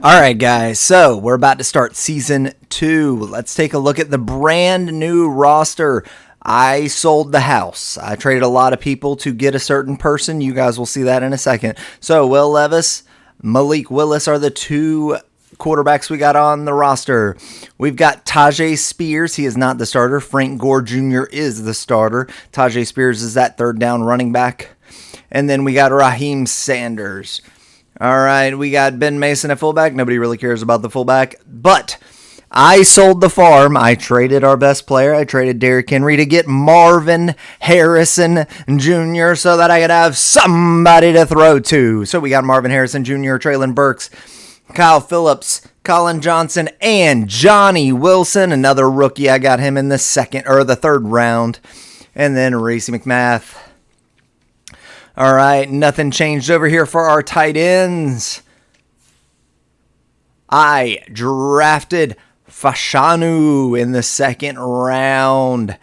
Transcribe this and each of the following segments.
All right, guys, so we're about to start season 2. Let's take a look at the brand new roster. I sold the house. I traded a lot of people to get a certain person. You guys will see that in a second. So Will Levis, Malik Willis are the two quarterbacks we got on the roster. We've got Tajay Spears. He is not the starter. Frank Gore Jr. is the starter. Tajay Spears is that third down running back. And then we got Raheem Sanders. All right, we got Ben Mason at fullback. Nobody really cares about the fullback, but I sold the farm. I traded our best player. I traded Derrick Henry to get Marvin Harrison Jr. so that I could have somebody to throw to. So we got Marvin Harrison Jr., Traylon Burks, Kyle Phillips, Colin Johnson, and Johnny Wilson, another rookie. I got him in the third round. And then Racey McMath. All right, nothing changed over here for our tight ends. I drafted Fashanu in the second round,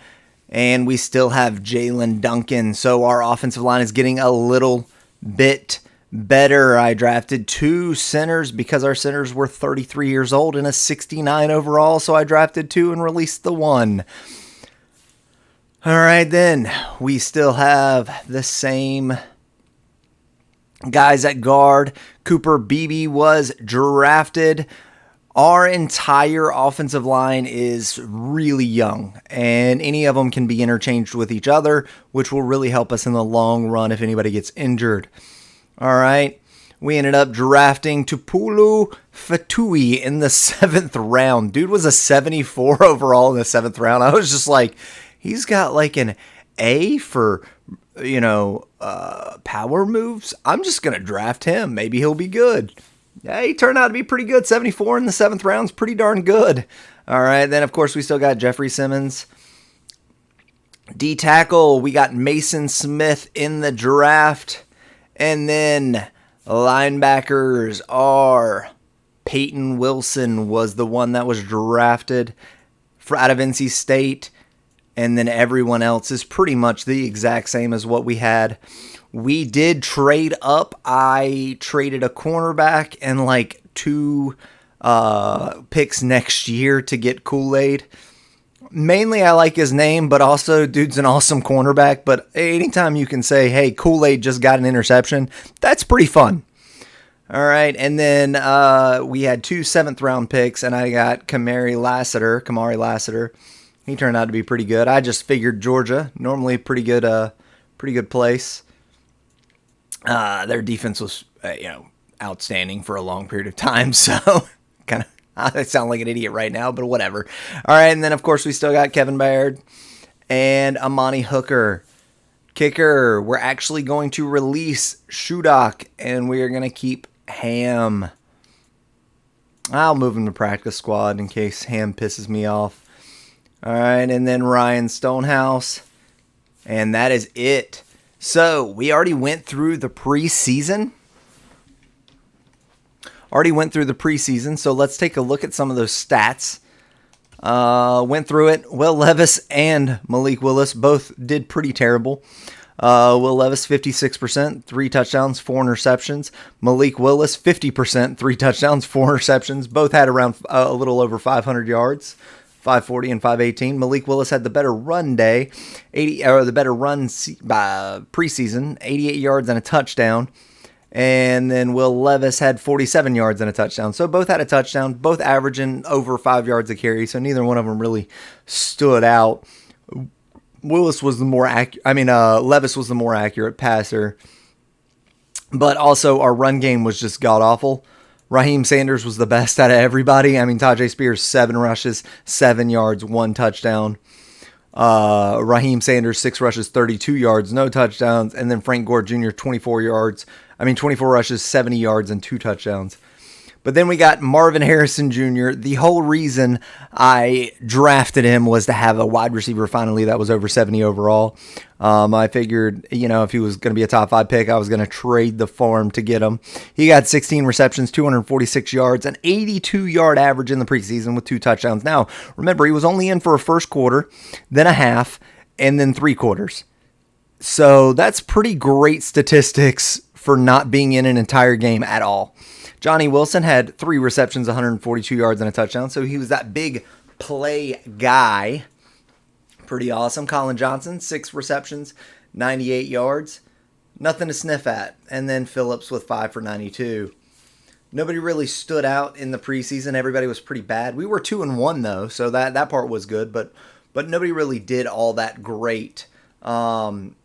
and we still have Jalen Duncan. So our offensive line is getting a little bit better. I drafted two centers because our centers were 33 years old and a 69 overall, so I drafted two and released the one. All right, then we still have the same guys at guard. Cooper Beebe was drafted. Our entire offensive line is really young, and any of them can be interchanged with each other, which will really help us in the long run if anybody gets injured. All right. We ended up drafting Tupulu Fatui in the 7th round. Dude was a 74 overall in the 7th round. I was just like, he's got like an A for, power moves. I'm just going to draft him. Maybe he'll be good. Yeah, he turned out to be pretty good. 74 in the 7th round is pretty darn good. All right, then, of course, we still got Jeffrey Simmons. D-tackle, we got Mason Smith in the draft. And then linebackers are Peyton Wilson was the one that was drafted out of NC State. And then everyone else is pretty much the exact same as what we had. We did trade up. I traded a cornerback and like two picks next year to get Kool-Aid. Mainly I like his name, but also dude's an awesome cornerback. But anytime you can say, hey, Kool-Aid just got an interception, that's pretty fun. All right, and then we had two 7th round picks, and I got Kamari Lassiter. He turned out to be pretty good. I just figured Georgia, normally pretty good place. Their defense was, outstanding for a long period of time. So kind of, I sound like an idiot right now, but whatever. All right, and then of course we still got Kevin Bayard and Amani Hooker. Kicker, we're actually going to release Shudak, and we are going to keep Ham. I'll move him to practice squad in case Ham pisses me off. All right, and then Ryan Stonehouse, and that is it. So we already went through the preseason. So let's take a look at some of those stats. Went through it. Will Levis and Malik Willis both did pretty terrible. Will Levis, 56%, 3 touchdowns, 4 interceptions. Malik Willis, 50%, 3 touchdowns, 4 interceptions. Both had around a little over 500 yards. 540 and 518. Malik Willis had the better run day, the better run preseason, 88 yards and a touchdown. And then Will Levis had 47 yards and a touchdown. So both had a touchdown, both averaging over 5 yards a carry. So neither one of them really stood out. Levis was the more accurate passer. But also our run game was just god awful. Raheem Sanders was the best out of everybody. Tajay Spears, 7 rushes, 7 yards, 1 touchdown. Raheem Sanders, 6 rushes, 32 yards, no touchdowns. And then Frank Gore Jr., 24 rushes, 70 yards, and 2 touchdowns. But then we got Marvin Harrison Jr. The whole reason I drafted him was to have a wide receiver finally that was over 70 overall. I figured, if he was going to be a top 5 pick, I was going to trade the farm to get him. He got 16 receptions, 246 yards, an 82-yard average in the preseason with 2 touchdowns. Now, remember, he was only in for a first quarter, then a half, and then 3 quarters. So that's pretty great statistics for not being in an entire game at all. Johnny Wilson had 3 receptions, 142 yards, and a touchdown. So he was that big play guy. Pretty awesome. Colin Johnson, 6 receptions, 98 yards. Nothing to sniff at. And then Phillips with 5 for 92. Nobody really stood out in the preseason. Everybody was pretty bad. We were 2-1 though, so that part was good. But nobody really did all that great. Peyton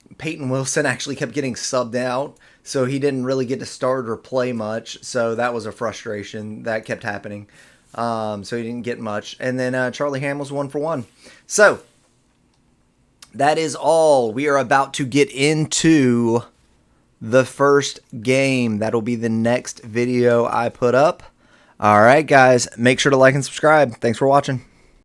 Wilson actually kept getting subbed out, so he didn't really get to start or play much. So that was a frustration that kept happening. So he didn't get much. And then Charlie Ham was 1 for 1. So that is all. We are about to get into the first game. That'll be the next video I put up. All right, guys, make sure to like and subscribe. Thanks for watching.